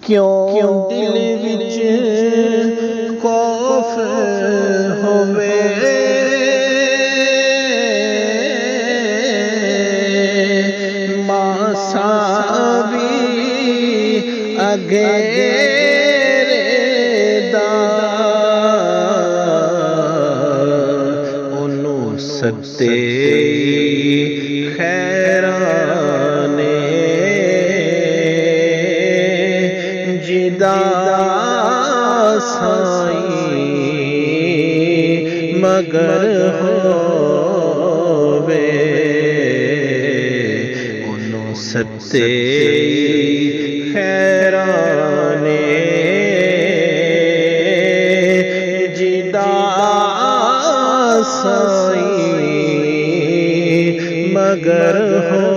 کیوں دل وچ خوف ہووے ماسا بھی اگے ستے خیرانے جدا سائی مگر ہووے انہوں ستے خیرانے جدا سائی مگر ہو